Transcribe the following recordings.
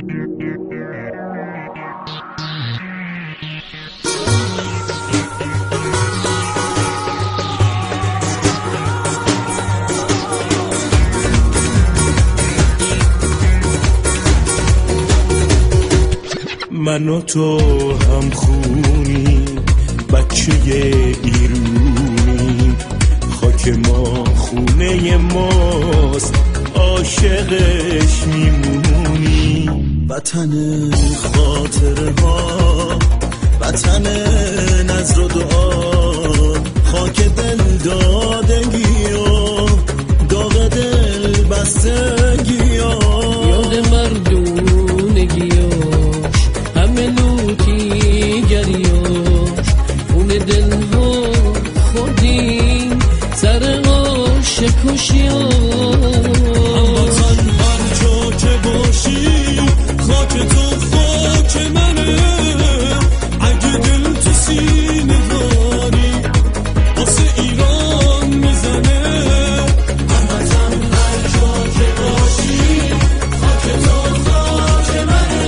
من و تو هم خونی بچه ایرونی، خاک ما خونه ماست عاشقش میمونی. وطن خاطره ها، وطن نظر و دعا، خاک دل دادگی و داغ دل بستگی ها. یاد مردونگیاش همه لوتی گریاش، خون دل ها خوردیم سر عاشق کشیاش. هموطن هر جا که باشی خاک تو خاک منه، اگه دل تو سینه داری واسه ایران میزنه. هموطن هر جا که باشی خاک تو خاک منه،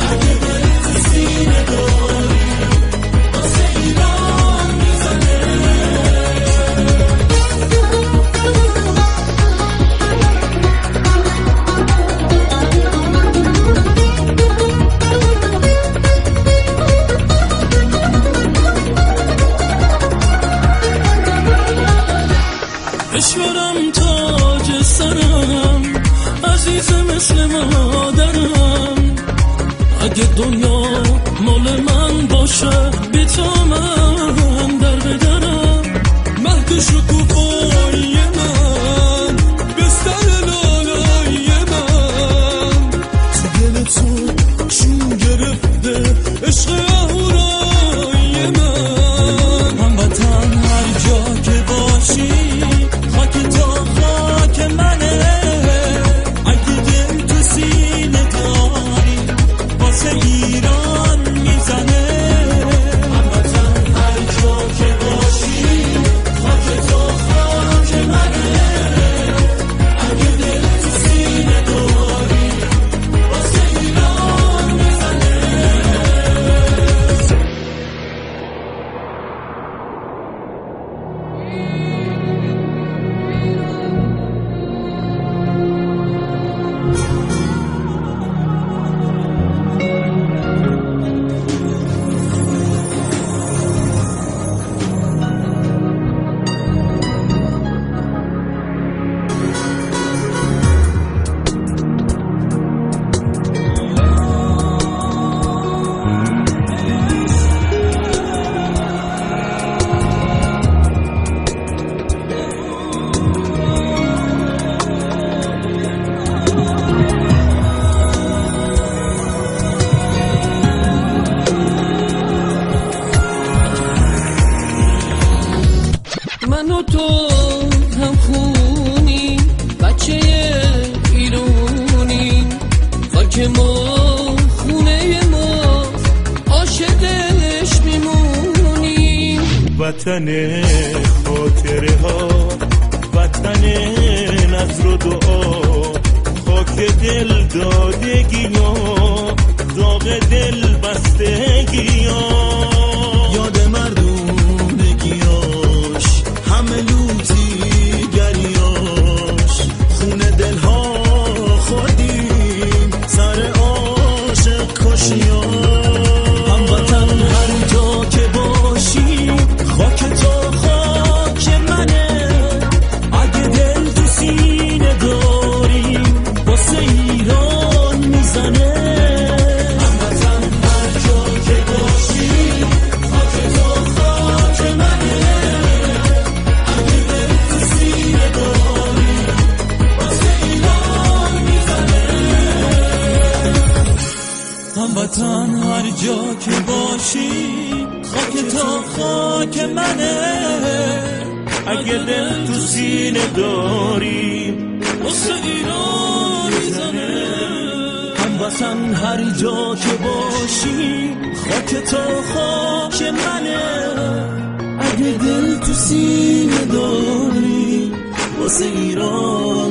اگه دل تو سینه داری واسه ایران میزنه. اشورم تاج سرم، عزیز مثل مادرم. اگه دنیا مال من باشه بی تو من در بدرم. مهد شکوفای من، بستر لالای من، تو دل تو چون گرفته عشق اهورای من. هموطن هر جا که باشی خاک تو خاک منه، اگه دل تو سینه داری واسه ایران میزنه. هموطن هر جا که باشی خاک تو خاک منه، اگه دل تو سینه داری واسه ایران میزنه. من و تو هم خونی بچه ایرونی، خاک ما خونه ما عاشقش میمونیم. وطن خاطره ها، وطن نظر و دعا، خاک دل دادگی ها، داغ دل بستگی ها. یاد مردونگیاش همه لوتی گریاش، خون دل ها خوردیم سر عاشق کشیاش. هموطن هر جا که باشی خاک تو خاک منه، اگه دل تو سینه داری واسه ایران میزنه. هموطن هر جا که باشی خاک تو خاک منه، اگه دل تو سینه داری واسه ایران میزنه. هموطن هر جا که باشی خاک تو خاک منه، اگه دل تو سینه داری واسه ایران میزنه. هموطن هر جا که باشی خاک تو خاک منه، اگه دل تو سینه داری واسه ایران